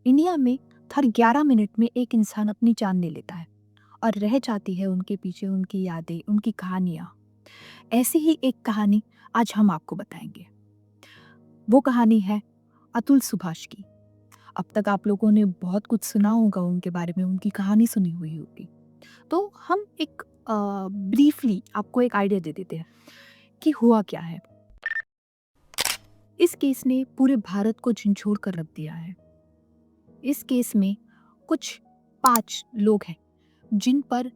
India में हर 11 minute में एक इंसान अपनी जान ले लेता है और रह जाती है उनके पीछे उनकी यादें, उनकी कहानियाँ। ऐसी ही एक कहानी आज हम आपको बताएंगे। वो कहानी है अतुल सुभाष की। अब तक आप लोगों ने बहुत कुछ सुना होगा उनके बारे में, उनकी कहानी सुनी हुई होगी। तो हम एक ब्रीफली आपको एक आइडिया दे देते हैं कि हुआ क्या है। इस केस ने पूरे भारत को झंझोड़ कर रख दिया है। इस केस में कुछ 5 लोग हैं जिन पर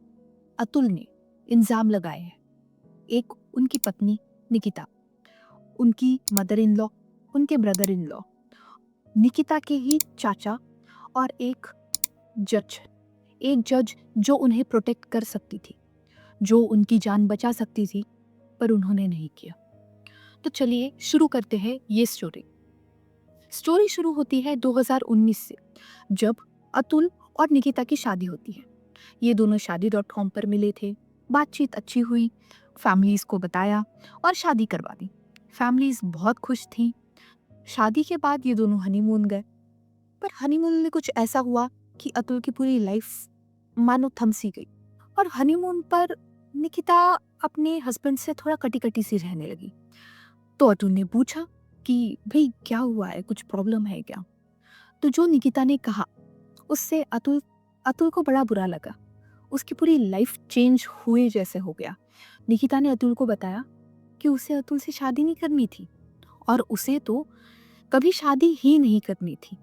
अतुल ने इल्ज़ाम लगाए हैं। एक उनकी पत्नी निकिता, उनकी मदर इन लॉ, उनके ब्रदर इन लॉ, निकिता के ही चाचा और एक जज जो उन्हें प्रोटेक्ट कर सकती थी, जो उनकी जान बचा सकती थी, पर उन्होंने नहीं किया। तो चलिए शुरू करते हैं ये स्टोरी। स्टोरी शुरू होती है 2019 से, जब अतुल और निकिता की शादी होती है। ये दोनों शादी.com पर मिले थे, बातचीत अच्छी हुई, फैमिलीज़ को बताया और शादी करवा दी। फैमिलीज़ बहुत खुश थीं। शादी के बाद ये दोनों हनीमून गए, पर हनीमून में कुछ ऐसा हुआ कि अतुल की पूरी लाइफ मानो थम सी गई और हनीमून पर निकिता अपने हस्बैंड से थोड़ा कटी-कटी सी रहने लगी। तो अतुल ने पूछा कि भई क्या हुआ है, कुछ प्रॉब्लम है क्या? तो जो निकिता ने कहा उससे अतुल अतुल को बड़ा बुरा लगा। उसकी पूरी लाइफ चेंज हुए जैसे हो गया। निकिता ने अतुल को बताया कि उसे अतुल से शादी नहीं करनी थी और उसे तो कभी शादी ही नहीं करनी थी।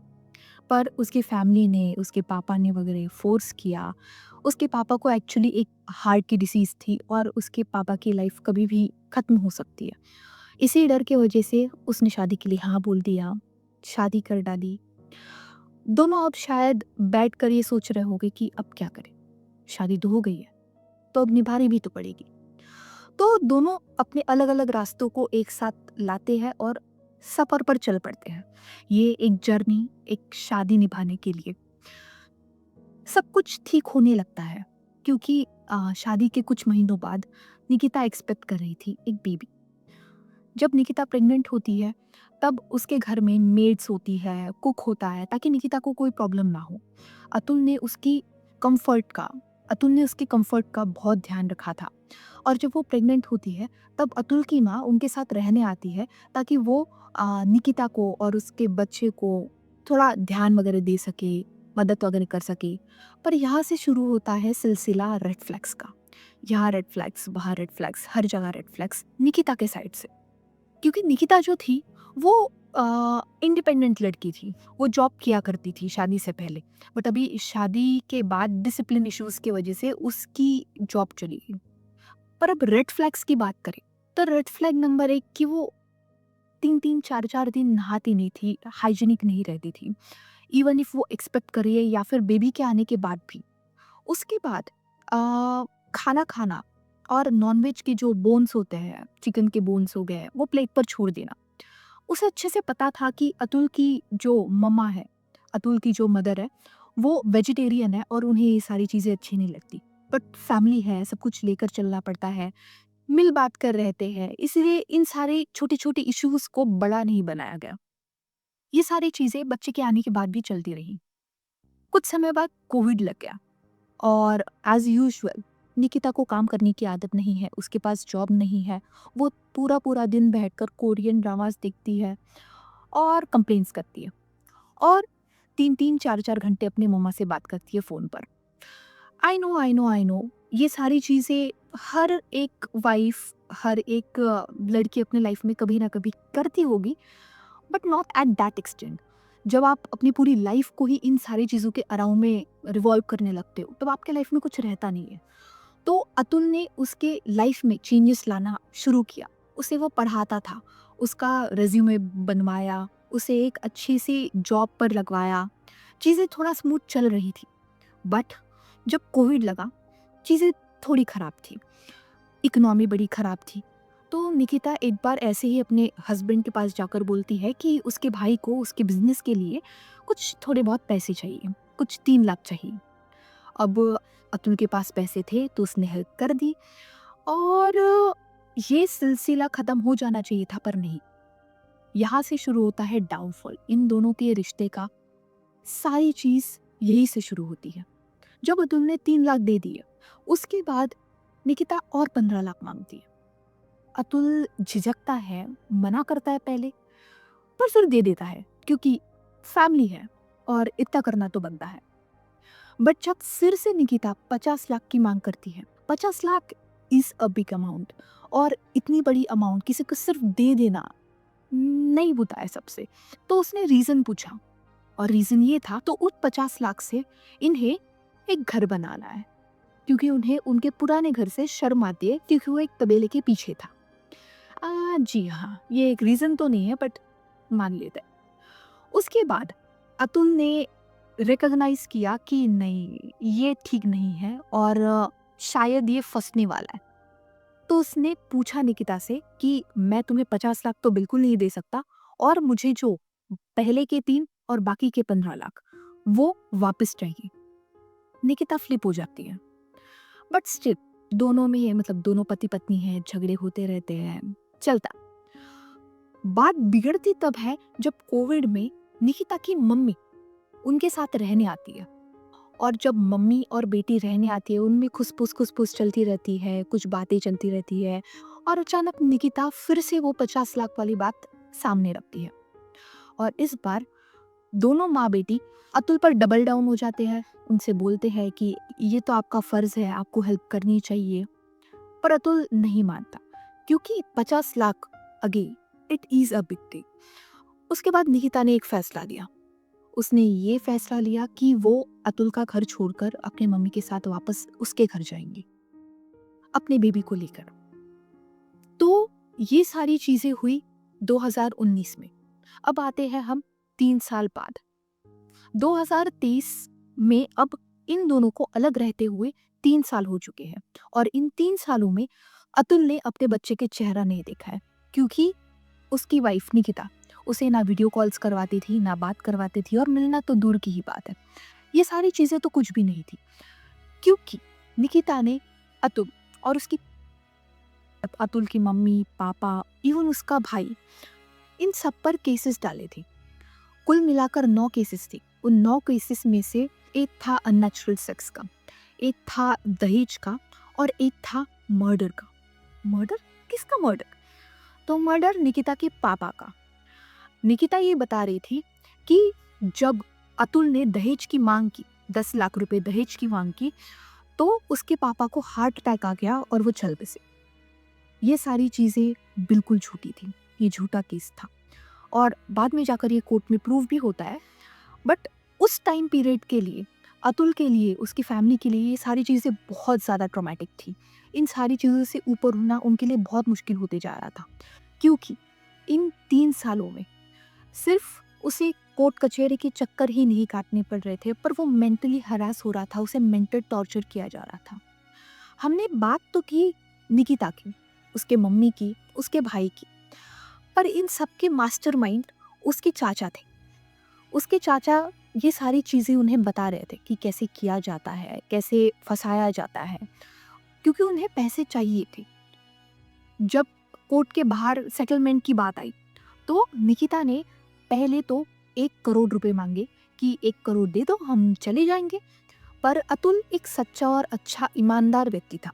पर उसकी फैमिली ने, उसके पापा ने वगैरह फ़ोर्स किया। उसके पापा को एक्चुअली एक हार्ट की डिसीज़ थी और उसके पापा की लाइफ कभी भी ख़त्म हो सकती है। इसी डर की वजह से उसने शादी के लिए हाँ बोल दिया, शादी कर डाली। दोनों अब शायद बैठकर ये सोच रहे होंगे कि अब क्या करें? शादी तो हो गई है, तो अब निभानी भी तो पड़ेगी। तो दोनों अपने अलग-अलग रास्तों को एक साथ लाते हैं और सफ़र पर चल पड़ते हैं। ये एक जर्नी, एक शादी निभाने के लिए। सब कुछ ठीक होने लगता है क्योंकि शादी के कुछ महीनों बाद निकिता एक्सपेक्ट कर रही थी एक बेबी। जब निकिता प्रेग्नेंट होती है, तब उसके घर में मेड्स होती है, कुक होता है ताकि निकिता को कोई प्रॉब्लम ना हो। अतुल ने उसकी कम्फ़र्ट का अतुल ने उसके कम्फ़र्ट का बहुत ध्यान रखा था और जब वो प्रेग्नेंट होती है, तब अतुल की माँ उनके साथ रहने आती है ताकि वो निकिता को और उसके बच्चे को थोड़ा ध्यान वगैरह दे सके, मदद वगैरह कर सके। पर यहाँ से शुरू होता है सिलसिला रेड फ्लैग्स का। यहाँ रेड फ्लैग्स, वहाँ रेड फ्लैग्स, हर जगह रेड फ्लैग्स निकिता के साइड से। क्योंकि निकिता जो थी वो इंडिपेंडेंट लड़की थी। वो जॉब किया करती थी शादी से पहले। बट अभी शादी के बाद डिसिप्लिन इश्यूज़ की वजह से उसकी जॉब चली गई। पर अब रेड फ्लैग्स की बात करें, तो रेड फ्लैग नंबर 1 कि वो 3-3 4-4 दिन नहाती नहीं थी, हाइजीनिक नहीं रहती थी। इवन इफ वो एक्सपेक्ट करिए या फिर बेबी के आने के बाद भी। उसके बाद खाना खाना और नॉन-वेज के जो बोन्स होते हैं, चिकन के बोन्स हो गए, वो प्लेट पर छोड़ देना। उसे अच्छे से पता था कि अतुल की जो मम्मा है, अतुल की जो मदर है, वो वेजिटेरियन है और उन्हें ये सारी चीज़ें अच्छी नहीं लगती। बट फैमिली है, सब कुछ लेकर चलना पड़ता है, मिल-बाँट कर रहते हैं, इसलिए इन सारे छोटे-छोटे इश्यूज़ को बड़ा नहीं बनाया गया। ये सारी चीज़ें बच्चे के आने के बाद भी चलती रहीं। कुछ समय बाद कोविड लग गया और एज़ यूजुअल निकिता को काम करने की आदत नहीं है, उसके पास जॉब नहीं है। वो पूरा-पूरा दिन बैठकर कोरियन ड्रामास देखती है और कंप्लेंट्स करती है और 3-3 4-4 घंटे अपनी मम्मा से बात करती है फ़ोन पर। आई नो ये सारी चीज़ें हर एक वाइफ़, हर एक लड़की अपने लाइफ़ में कभी ना कभी करती होगी, but not at that extent. जब आप अपनी पूरी लाइफ़ को ही इन सारी चीज़ों के अराउंड में रिवॉल्व करने लगते हो, तब आपके लाइफ़ में कुछ रहता नहीं है। तो अतुल ने उसके लाइफ़ में चेंजेस लाना शुरू किया। उसे वो पढ़ाता था, उसका रिज़्यूमे बनवाया, उसे एक अच्छी-सी जॉब पर लगवाया। चीज़ें थोड़ा स्मूथ चल रही थी। बट जब कोविड लगा, चीज़ें थोड़ी ख़राब थी। इकोनॉमी बड़ी ख़राब थी। तो निकिता एक बार ऐसे ही अपने हस्बैंड के पास जाकर बोलती है कि उसके भाई को उसके बिज़नेस के लिए कुछ थोड़े बहुत पैसे चाहिए, कुछ 3 लाख चाहिए। अब अतुल के पास पैसे थे तो उसने हेल्प कर दी और ये सिलसिला ख़त्म हो जाना चाहिए था पर नहीं। यहाँ से शुरू होता है डाउनफॉल इन दोनों के रिश्ते का। सारी चीज़ यहीं से शुरू होती है। जब अतुल ने 3 लाख दे दिए, उसके बाद निकिता और 15 लाख मांगती है। अतुल झिझकता है, मना करता है पहले, पर फिर दे देता है क्योंकि फैमिली है और इतना करना तो बनता है। बट जब फिर से निकिता 50 लाख की मांग करती है, 50 lakh is a big amount, और इतनी बड़ी अमाउंट किसी को सिर्फ दे देना नहीं होता है सबसे। तो उसने रीज़न पूछा, और रीज़न ये था तो उस 50 लाख से इन्हें एक घर बनाना है, क्योंकि उन्हें उनके पुराने घर से शर्म आती है क्योंकि वो एक तबेले के पीछे था। जी हाँ, ये एक रीज़न तो नहीं है बट मान लेते हैं। उसके बाद अतुल ने रिकॉग्नाइज किया कि नहीं, ये ठीक नहीं है और शायद ये फंसने वाला है। तो उसने पूछा निकिता से कि मैं तुम्हें 50 लाख तो बिल्कुल नहीं दे सकता, और मुझे जो पहले के 3 और बाकी के 15 लाख वो वापस चाहिए। निकिता फ्लिप हो जाती है, बट स्टिल दोनों में ये मतलब दोनों पति पत्नी हैं, झगड़े होते रहते हैं, चलता। बात बिगड़ती तब है जब कोविड में निकिता की मम्मी उनके साथ रहने आती है, और जब मम्मी और बेटी रहने आती है उनमें खुसपुस चलती रहती है, कुछ बातें चलती रहती है, और अचानक निकिता फिर से वो 50 लाख वाली बात सामने रखती है। और इस बार दोनों माँ बेटी अतुल पर डबल डाउन हो जाते हैं, उनसे बोलते हैं कि ये तो आपका फर्ज है, आपको हेल्प करनी चाहिए। पर अतुल नहीं मानता क्योंकि 50 lakh again it is a big thing. उसके बाद निकिता ने एक फैसला लिया। उसने ये फैसला लिया कि वो अतुल का घर छोड़कर अपने मम्मी के साथ वापस उसके घर जाएंगी, अपने बेबी को लेकर। तो ये सारी चीजें हुई 2019 में। अब आते हैं हम 3 साल बाद, 2023 में। अब इन दोनों को अलग रहते हुए 3 साल हो चुके हैं, और इन 3 सालों में अतुल ने अपने बच्चे के चेहरा नहीं देखा है, क्योंकि उसकी वाइफ निकिता उसे ना वीडियो कॉल्स करवाती थी, ना बात करवाती थी, और मिलना तो दूर की ही बात है। ये सारी चीज़ें तो कुछ भी नहीं थी, क्योंकि निकिता ने अतुल और उसकी अतुल की मम्मी, पापा, इवन उसका भाई, इन सब पर केसेस डाले थे। कुल मिलाकर 9 केसेस थे। उन 9 केसेस में से एक था अननेचुरल सेक्स का, एक था दहेज का, और एक था मर्डर का। मर्डर? किसका मर्डर? तो मर्डर निकिता के पापा का। निकिता ये बता रही थी कि जब अतुल ने दहेज की मांग की, 10 लाख रुपए दहेज की मांग की, तो उसके पापा को हार्ट अटैक आ गया और वो चल बसे। ये सारी चीज़ें बिल्कुल झूठी थी, ये झूठा केस था, और बाद में जाकर ये कोर्ट में प्रूव भी होता है। बट उस टाइम पीरियड के लिए, अतुल के लिए, उसकी फैमिली के लिए ये सारी चीज़ें बहुत ज़्यादा ट्रॉमेटिक थी। इन सारी चीज़ों से ऊपर उठना उनके लिए बहुत मुश्किल होते जा रहा था, क्योंकि इन 3 सालों में सिर्फ उसे कोर्ट कचहरी के चक्कर ही नहीं काटने पड़ रहे थे, पर वो मेंटली हरास हो रहा था, उसे मेंटल टॉर्चर किया जा रहा था। हमने बात तो की निकिता की, उसके मम्मी की, उसके भाई की, पर इन सब के मास्टरमाइंड उसके चाचा थे। उसके चाचा ये सारी चीज़ें उन्हें बता रहे थे कि कैसे किया जाता है, कैसे फंसाया जाता है, क्योंकि उन्हें पैसे चाहिए थे। जब कोर्ट के बाहर सेटलमेंट की बात आई, तो निकिता ने पहले तो 1 करोड़ रुपए मांगे कि 1 करोड़ दे दो, हम चले जाएंगे। पर अतुल एक सच्चा और अच्छा ईमानदार व्यक्ति था,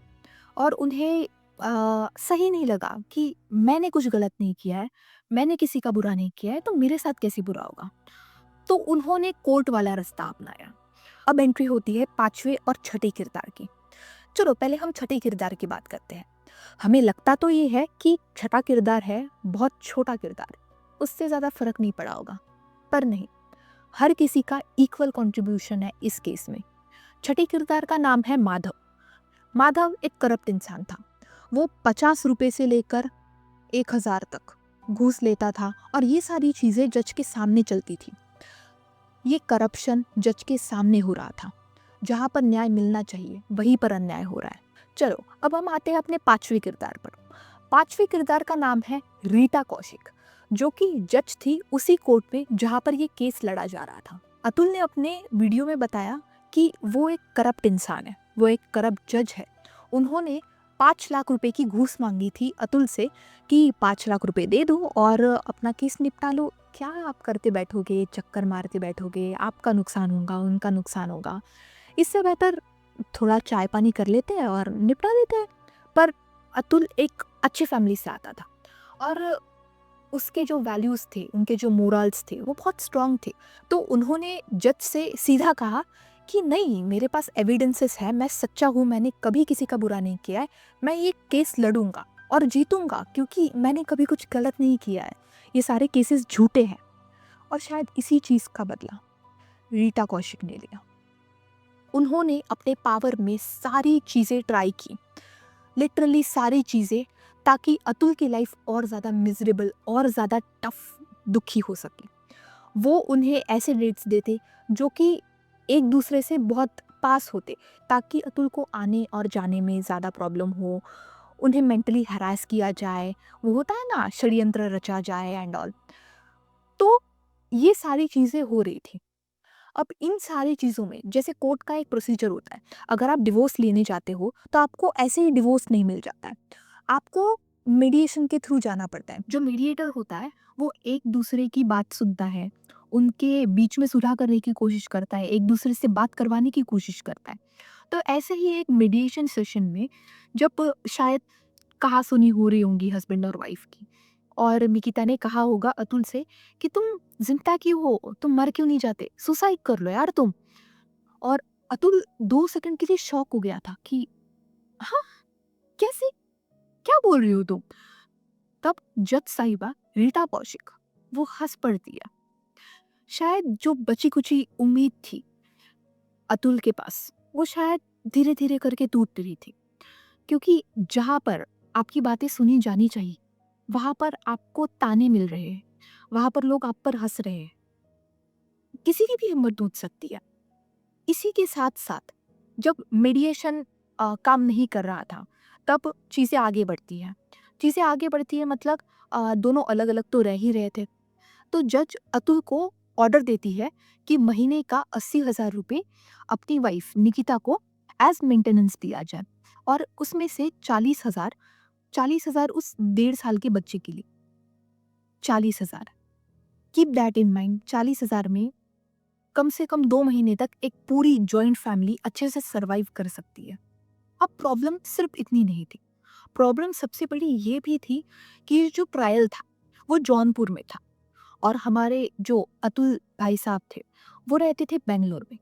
और उन्हें सही नहीं लगा कि मैंने कुछ गलत नहीं किया है, मैंने किसी का बुरा नहीं किया है, तो मेरे साथ कैसे बुरा होगा। तो उन्होंने कोर्ट वाला रास्ता अपनाया। अब एंट्री होती है 5वें और छठे किरदार की। चलो पहले हम छठे किरदार की बात करते हैं। हमें लगता तो ये है कि छठा किरदार है बहुत छोटा किरदार, उससे ज़्यादा फर्क नहीं पड़ा होगा, पर नहीं, हर किसी का इक्वल कंट्रीब्यूशन है इस केस में। छठे किरदार का नाम है माधव। माधव एक करप्ट इंसान था। वो 50 रुपए से लेकर 1000 तक घूस लेता था, और ये सारी चीज़ें जज के सामने चलती थी। ये करप्शन जज के सामने हो रहा था। जहाँ पर न्याय मिलना चाहिए वहीं पर अन्याय हो रहा है। चलो अब हम आते हैं अपने 5वें किरदार पर। 5वें किरदार का नाम है रीता कौशिक, जो कि जज थी उसी कोर्ट में जहाँ पर ये केस लड़ा जा रहा था। अतुल ने अपने वीडियो में बताया कि वो एक करप्ट इंसान है, वो एक करप्ट जज है। उन्होंने 5 लाख रुपए की घूस मांगी थी अतुल से कि 5 लाख रुपए दे दो और अपना केस निपटा लो, क्या आप करते बैठोगे, चक्कर मारते बैठोगे, आपका नुकसान होगा, उनका नुकसान होगा, इससे बेहतर थोड़ा चाय पानी कर लेते हैं और निपटा देते हैं। पर अतुल एक अच्छी फैमिली से आता था और उसके जो वैल्यूज़ थे, उनके जो मोरल्स थे, वो बहुत स्ट्रॉन्ग थे। तो उन्होंने जज से सीधा कहा कि नहीं, मेरे पास एविडेंसेस है, मैं सच्चा हूँ, मैंने कभी किसी का बुरा नहीं किया है, मैं ये केस लड़ूंगा और जीतूंगा क्योंकि मैंने कभी कुछ गलत नहीं किया है, ये सारे केसेस झूठे हैं। और शायद इसी चीज़ का बदला रीटा कौशिक ने लिया। उन्होंने अपने पावर में सारी चीज़ें ट्राई की, लिटरली सारी चीज़ें, ताकि अतुल की लाइफ और ज़्यादा मिजरेबल और ज़्यादा टफ, दुखी हो सके। वो उन्हें ऐसे डेट्स देते जो कि एक दूसरे से बहुत पास होते, ताकि अतुल को आने और जाने में ज़्यादा प्रॉब्लम हो, उन्हें मेंटली हरास किया जाए, वो होता है ना, षड्यंत्र रचा जाए एंड ऑल। तो ये सारी चीज़ें हो रही थी। अब इन सारी चीज़ों में जैसे कोर्ट का एक प्रोसीजर होता है, अगर आप डिवोर्स लेने जाते हो तो आपको ऐसे ही डिवोर्स नहीं मिल जाता है, आपको मीडिएशन के थ्रू जाना पड़ता है। जो मीडिएटर होता है वो एक दूसरे की बात सुनता है, उनके बीच में सुलह करने की कोशिश करता है, एक दूसरे से बात करवाने की कोशिश करता है। तो ऐसे ही एक मीडिएशन सेशन में जब शायद कहा सुनी हो रही होंगी हस्बैंड और वाइफ की, और निकिता ने कहा होगा अतुल से कि तुम जिंदा क्यों हो, तुम मर क्यों नहीं जाते, सुसाइड कर लो यार तुम। और अतुल 2 सेकंड के लिए शॉक हो गया था कि हाँ, कैसे, क्या बोल रही हो तुम। तब जज साहिबा रीटा कौशिक वो हंस पड़ती है। शायद जो बची कुची उम्मीद थी अतुल के पास, वो शायद धीरे धीरे करके टूट रही थी, क्योंकि जहाँ पर आपकी बातें सुनी जानी चाहिए वहां पर आपको ताने मिल रहे हैं, वहां पर लोग आप पर हंस रहे हैं, किसी की भी हिम्मत टूट सकती है। इसी के साथ साथ जब मीडिएशन काम नहीं कर रहा था, तब चीज़ें आगे बढ़ती हैं। चीज़ें आगे बढ़ती है मतलब दोनों अलग अलग तो रह ही रहे थे। तो जज अतुल को ऑर्डर देती है कि महीने का 80,000 रुपये अपनी वाइफ निकिता को एज मेंटेनेंस दिया जाए, और उसमें से 40,000 उस 1.5 साल के बच्चे के लिए। 40,000, कीप दैट इन माइंड। 40,000 में कम से कम 2 महीने तक एक पूरी जॉइंट फैमिली अच्छे से सरवाइव कर सकती है। अब प्रॉब्लम सिर्फ इतनी नहीं थी, प्रॉब्लम सबसे बड़ी ये भी थी कि जो ट्रायल था वो जौनपुर में था, और हमारे जो अतुल भाई साहब थे वो रहते थे बेंगलोर में।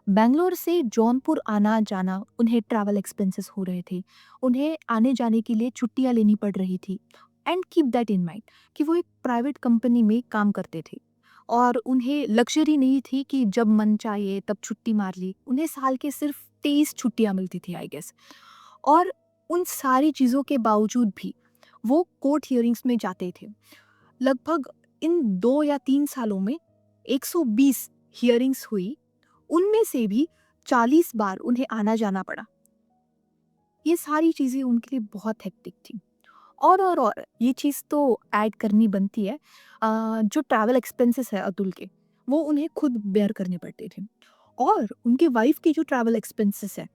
बेंगलोर से जौनपुर आना जाना, उन्हें ट्रैवल एक्सपेंसेस हो रहे थे, उन्हें आने जाने के लिए छुट्टियां लेनी पड़ रही थी। And keep that in mind कि वो एक प्राइवेट कंपनी में काम करते थे, और उन्हें लग्जरी नहीं थी कि जब मन चाहिए तब छुट्टी मार ली। उन्हें साल के सिर्फ 23 छुट्टियां मिलती थी आई गेस। और उन सारी चीज़ों के बावजूद भी वो कोर्ट हियरिंग्स में जाते थे। लगभग इन 2 या 3 सालों में 120 हियरिंग्स हुई, उनमें से भी 40 बार उन्हें आना जाना पड़ा। ये सारी चीज़ें उनके लिए बहुत हेक्टिक थी। और ये चीज़ तो ऐड करनी बनती है, जो ट्रैवल एक्सपेंसेस है अतुल के, वो उन्हें खुद बेयर करने पड़ते थे, और उनके वाइफ के जो ट्रैवल एक्सपेंसेस है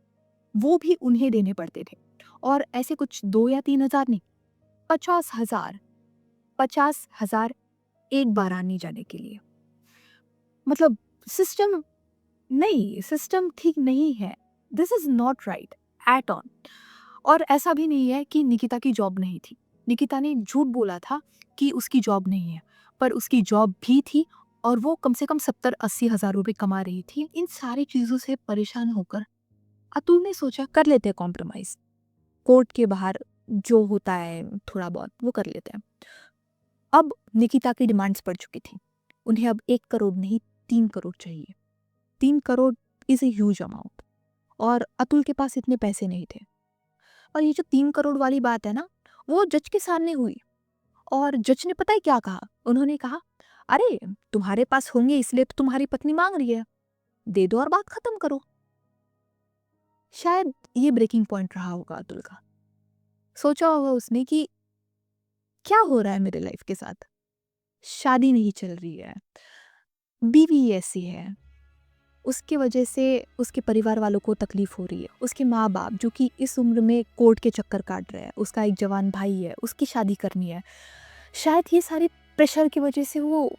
वो भी उन्हें देने पड़ते थे। और ऐसे कुछ 2 या 3 हज़ार नहीं, 50,000, 50,000 एक बार आने जाने के लिए। मतलब सिस्टम, नहीं, सिस्टम ठीक नहीं है। This is not right at all. और ऐसा भी नहीं है कि निकिता की जॉब नहीं थी। निकिता ने झूठ बोला था कि उसकी जॉब नहीं है, पर उसकी जॉब भी थी, और वो कम से कम 70-80 हज़ार रुपये कमा रही थी। इन सारी चीज़ों से परेशान होकर अतुल ने सोचा कर लेते हैं कॉम्प्रोमाइज़, कोर्ट के बाहर जो होता है थोड़ा बहुत वो कर लेते हैं। अब निकिता की डिमांड्स बढ़ चुकी थी, उन्हें अब 1 करोड़ नहीं 3 करोड़ चाहिए। 3 crore is a huge amount, और अतुल के पास इतने पैसे नहीं थे। और ये जो 3 करोड़ वाली बात है ना, वो जज के सामने हुई, और जज ने पता है क्या कहा, उन्होंने कहा अरे तुम्हारे पास होंगे इसलिए तो तुम्हारी पत्नी मांग रही है, दे दो और बात खत्म करो। शायद ये ब्रेकिंग पॉइंट रहा होगा अतुल का। सोचा होगा उसने कि क्या हो रहा है मेरे लाइफ के साथ, शादी नहीं चल रही है, बीवी ऐसी है, उसकी वजह से उसके परिवार वालों को तकलीफ हो रही है, उसके माँ बाप जो कि इस उम्र में कोर्ट के चक्कर काट रहे हैं, उसका एक जवान भाई है, उसकी शादी करनी है। शायद ये सारे प्रेशर की वजह से वो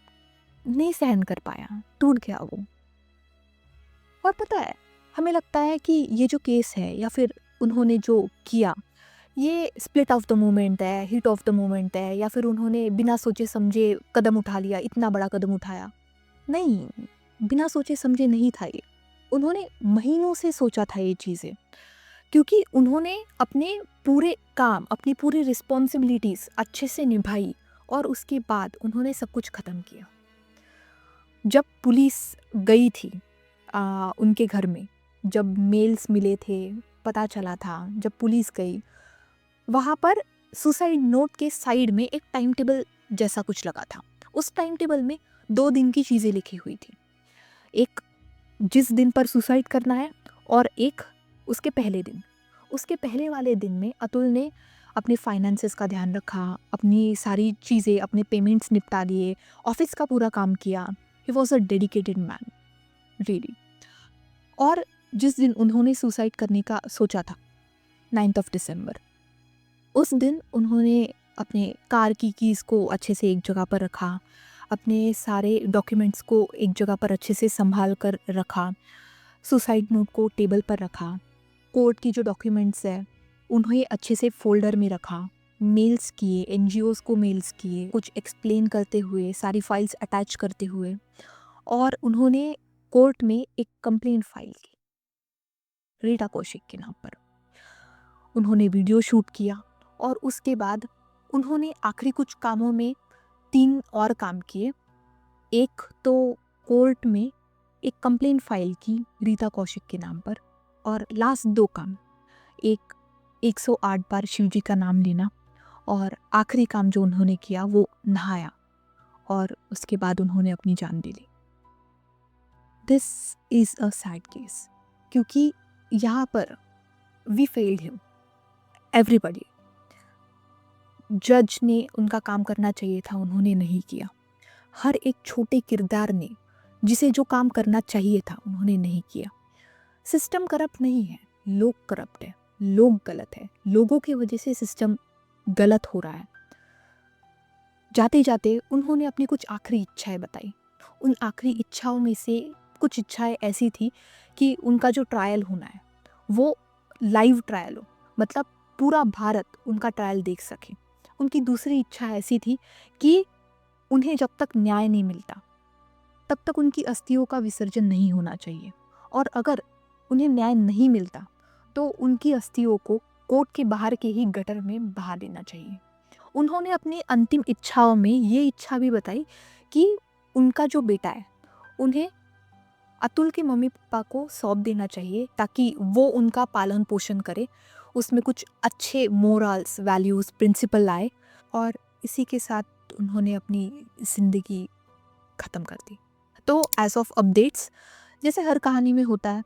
नहीं सहन कर पाया, टूट गया वो। और पता है, हमें लगता है कि ये जो केस है या फिर उन्होंने जो किया, ये स्प्लिट ऑफ द मोमेंट है, हिट ऑफ द मोमेंट है, या फिर उन्होंने बिना सोचे समझे कदम उठा लिया, इतना बड़ा कदम उठाया। नहीं, बिना सोचे समझे नहीं था ये। उन्होंने महीनों से सोचा था ये चीज़ें, क्योंकि उन्होंने अपने पूरे काम, अपनी पूरी रिस्पॉन्सिबिलिटीज़ अच्छे से निभाई और उसके बाद उन्होंने सब कुछ ख़त्म किया। जब पुलिस गई थी उनके घर में, जब मेल्स मिले थे, पता चला था, जब पुलिस गई, वहाँ पर सुसाइड नोट के साइड में एक टाइम टेबल जैसा कुछ लगा था। उस टाइम टेबल में 2 दिन की चीज़ें लिखी हुई थी। एक जिस दिन पर सुसाइड करना है और एक उसके पहले दिन। उसके पहले वाले दिन में अतुल ने अपने फाइनेंसेस का ध्यान रखा, अपनी सारी चीज़ें, अपने पेमेंट्स निपटा लिए, ऑफ़िस का पूरा काम किया। He was a dedicated man, really. और जिस दिन उन्होंने सुसाइड करने का सोचा था, 9th ऑफ दिसंबर, उस दिन उन्होंने अपने कार की कीज़ को अच्छे से एक जगह पर रखा, अपने सारे डॉक्यूमेंट्स को एक जगह पर अच्छे से संभाल कर रखा, सुसाइड नोट को टेबल पर रखा, कोर्ट की जो डॉक्यूमेंट्स है उन्हें अच्छे से फ़ोल्डर में रखा, मेल्स किए, एनजीओज़ को मेल्स किए, कुछ एक्सप्लेन करते हुए, सारी फाइल्स अटैच करते हुए, और उन्होंने कोर्ट में एक कंप्लेंट फाइल की रीटा कौशिक के नाम पर। उन्होंने वीडियो शूट किया और उसके बाद उन्होंने आखिरी कुछ कामों में 3 और काम किए। एक तो कोर्ट में एक कंप्लेंट फाइल की रीता कौशिक के नाम पर, और लास्ट 2 काम, एक 108 बार शिव जी का नाम लेना, और आखिरी काम जो उन्होंने किया वो नहाया, और उसके बाद उन्होंने अपनी जान ले ली। This is a sad case, क्योंकि यहाँ पर वी फेल्ड हिम, एवरीबॉडी। जज ने उनका काम करना चाहिए था, उन्होंने नहीं किया। हर एक छोटे किरदार ने जिसे जो काम करना चाहिए था उन्होंने नहीं किया। सिस्टम करप्ट नहीं है, लोग करप्ट है, लोग गलत है, लोगों की वजह से सिस्टम गलत हो रहा है। जाते जाते उन्होंने अपनी कुछ आखिरी इच्छाएं बताई। उन आखिरी इच्छाओं में से कुछ इच्छाएं ऐसी थी कि उनका जो ट्रायल होना है वो लाइव ट्रायल हो, मतलब पूरा भारत उनका ट्रायल देख सके। उनकी दूसरी इच्छा ऐसी थी कि उन्हें जब तक न्याय नहीं मिलता तब तक उनकी अस्थियों का विसर्जन नहीं होना चाहिए, और अगर उन्हें न्याय नहीं मिलता तो उनकी अस्थियों को कोर्ट के बाहर के ही गटर में बहा देना चाहिए। उन्होंने अपनी अंतिम इच्छाओं में ये इच्छा भी बताई कि उनका जो बेटा है उन्हें अतुल के मम्मी पापा को सौंप देना चाहिए, ताकि वो उनका पालन पोषण करे, उसमें कुछ अच्छे मोरल्स, वैल्यूज़, प्रिंसिपल लाए, और इसी के साथ उन्होंने अपनी ज़िंदगी ख़त्म कर दी। तो एज ऑफ अपडेट्स, जैसे हर कहानी में होता है,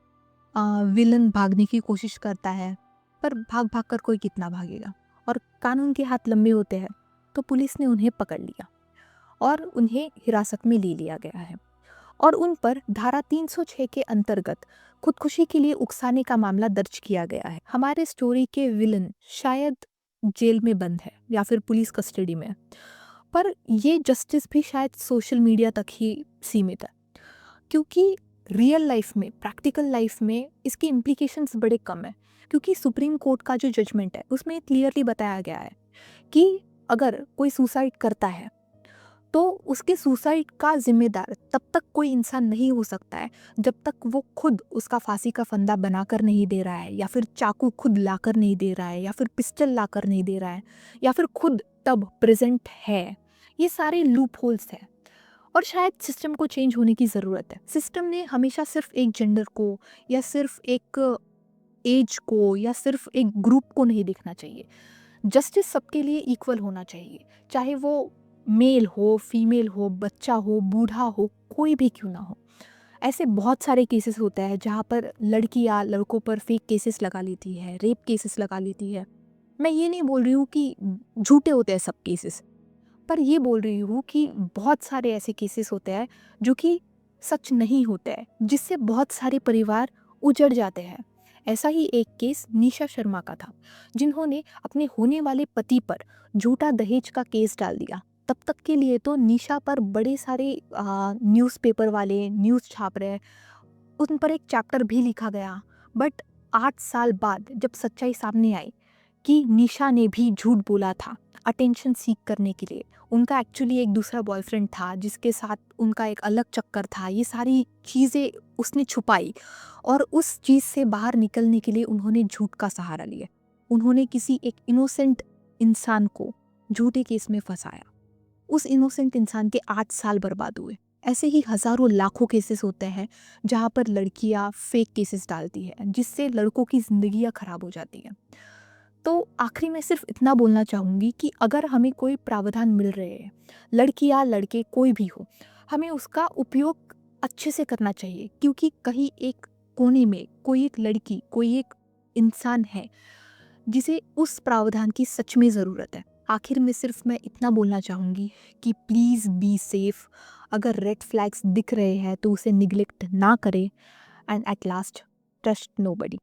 विलन भागने की कोशिश करता है, पर भाग भाग कर कोई कितना भागेगा, और कानून के हाथ लंबे होते हैं, तो पुलिस ने उन्हें पकड़ लिया और उन्हें हिरासत में ले लिया गया है, और उन पर धारा 306 के अंतर्गत खुदकुशी के लिए उकसाने का मामला दर्ज किया गया है। हमारे स्टोरी के विलन शायद जेल में बंद है या फिर पुलिस कस्टडी में है, पर ये जस्टिस भी शायद सोशल मीडिया तक ही सीमित है, क्योंकि रियल लाइफ में, प्रैक्टिकल लाइफ में इसके इम्प्लीकेशंस बड़े कम है। क्योंकि सुप्रीम कोर्ट का जो जजमेंट है उसमें क्लियरली बताया गया है कि अगर कोई सुसाइड करता है तो उसके सुसाइड का जिम्मेदार तब तक कोई इंसान नहीं हो सकता है जब तक वो खुद उसका फांसी का फंदा बनाकर नहीं दे रहा है, या फिर चाकू खुद लाकर नहीं दे रहा है, या फिर पिस्टल लाकर नहीं दे रहा है, या फिर खुद तब प्रेजेंट है। ये सारे लूप होल्स हैं, और शायद सिस्टम को चेंज होने की ज़रूरत है। सिस्टम ने हमेशा सिर्फ एक जेंडर को, या सिर्फ एक एज को, या सिर्फ एक ग्रुप को नहीं देखना चाहिए। जस्टिस सबके लिए इक्वल होना चाहिए, चाहे वो मेल हो, फीमेल हो, बच्चा हो, बूढ़ा हो, कोई भी क्यों ना हो। ऐसे बहुत सारे केसेस होते हैं जहाँ पर लड़कियाँ लड़कों पर फेक केसेस लगा लेती है, रेप केसेस लगा लेती है। मैं ये नहीं बोल रही हूँ कि झूठे होते हैं सब केसेस, पर ये बोल रही हूँ कि बहुत सारे ऐसे केसेस होते हैं जो कि सच नहीं होते हैं, जिससे बहुत सारे परिवार उजड़ जाते हैं। ऐसा ही एक केस निशा शर्मा का था, जिन्होंने अपने होने वाले पति पर झूठा दहेज का केस डाल दिया, तब तक के लिए तो निशा पर बड़े सारे न्यूज़पेपर वाले न्यूज़ छाप रहे हैं, उन पर एक चैप्टर भी लिखा गया। बट 8 साल बाद जब सच्चाई सामने आई कि निशा ने भी झूठ बोला था अटेंशन सीक करने के लिए, उनका एक्चुअली एक दूसरा बॉयफ्रेंड था जिसके साथ उनका एक अलग चक्कर था, ये सारी चीज़ें उसने छुपाई और उस चीज़ से बाहर निकलने के लिए उन्होंने झूठ का सहारा लिया। उन्होंने किसी एक इनोसेंट इंसान को झूठे केस में फंसाया। उस इनोसेंट इंसान के 8 साल बर्बाद हुए। ऐसे ही हज़ारों लाखों केसेस होते हैं जहाँ पर लड़कियाँ फेक केसेस डालती हैं जिससे लड़कों की ज़िंदगियाँ ख़राब हो जाती हैं। तो आखिरी में सिर्फ इतना बोलना चाहूँगी कि अगर हमें कोई प्रावधान मिल रहे हैं, लड़की या लड़के कोई भी हो, हमें उसका उपयोग अच्छे से करना चाहिए, क्योंकि कहीं एक कोने में कोई एक लड़की, कोई एक इंसान है जिसे उस प्रावधान की सच में ज़रूरत है। आखिर में सिर्फ मैं इतना बोलना चाहूँगी कि प्लीज़ बी सेफ। अगर रेड फ्लैग्स दिख रहे हैं तो उसे निग्लेक्ट ना करें and at last trust nobody.